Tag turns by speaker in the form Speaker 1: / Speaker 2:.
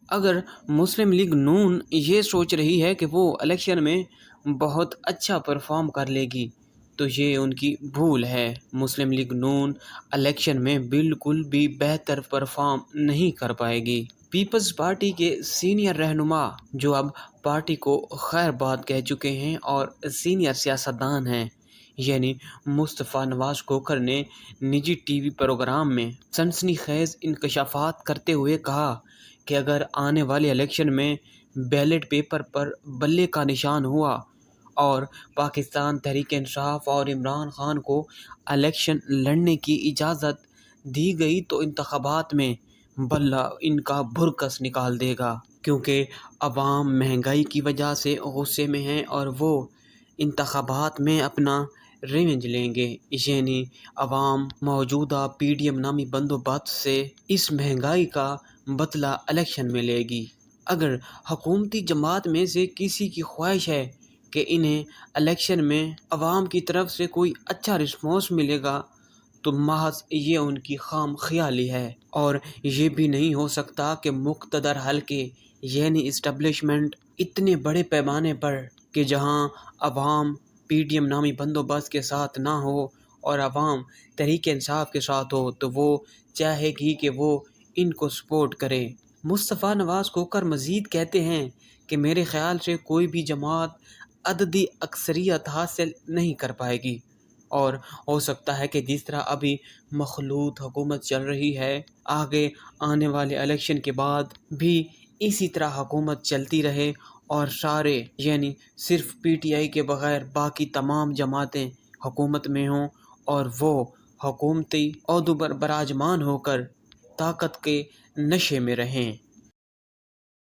Speaker 1: اگر مسلم لیگ نون یہ سوچ رہی ہے کہ وہ الیکشن میں بہت اچھا پرفارم کر لے گی تو یہ ان کی بھول ہے۔ مسلم لیگ نون الیکشن میں بالکل بھی بہتر پرفارم نہیں کر پائے گی۔ پیپلز پارٹی کے سینئر رہنما جو اب پارٹی کو خیر باد کہہ چکے ہیں اور سینئر سیاستدان ہیں، یعنی مصطفیٰ نواز کھوکھر نے نجی ٹی وی پروگرام میں سنسنی خیز انکشافات کرتے ہوئے کہا کہ اگر آنے والے الیکشن میں بیلٹ پیپر پر بلے کا نشان ہوا اور پاکستان تحریک انصاف اور عمران خان کو الیکشن لڑنے کی اجازت دی گئی تو انتخابات میں بلہ ان کا بھرکس نکال دے گا، کیونکہ عوام مہنگائی کی وجہ سے غصے میں ہیں اور وہ انتخابات میں اپنا ریونج لیں گے، یعنی عوام موجودہ پی ڈی ایم نامی بندوبست سے اس مہنگائی کا بدلہ الیکشن میں لے گی۔ اگر حکومتی جماعت میں سے کسی کی خواہش ہے کہ انہیں الیکشن میں عوام کی طرف سے کوئی اچھا رسپانس ملے گا تو محض یہ ان کی خام خیالی ہے، اور یہ بھی نہیں ہو سکتا کہ مقتدر حلقے یعنی اسٹیبلشمنٹ اتنے بڑے پیمانے پر کہ جہاں عوام پی ڈی ایم نامی بندوبست کے ساتھ نہ ہو اور عوام تحریک انصاف کے ساتھ ہو تو وہ چاہے گی کہ وہ ان کو سپورٹ کرے۔ مصطفیٰ نواز کھوکھر مزید کہتے ہیں کہ میرے خیال سے کوئی بھی جماعت عددی اکثریت حاصل نہیں کر پائے گی، اور ہو سکتا ہے کہ جس طرح ابھی مخلوط حکومت چل رہی ہے آگے آنے والے الیکشن کے بعد بھی اسی طرح حکومت چلتی رہے اور سارے یعنی صرف پی ٹی آئی کے بغیر باقی تمام جماعتیں حکومت میں ہوں اور وہ حکومتی عہدوں پر براجمان ہو کر طاقت کے نشے میں رہیں۔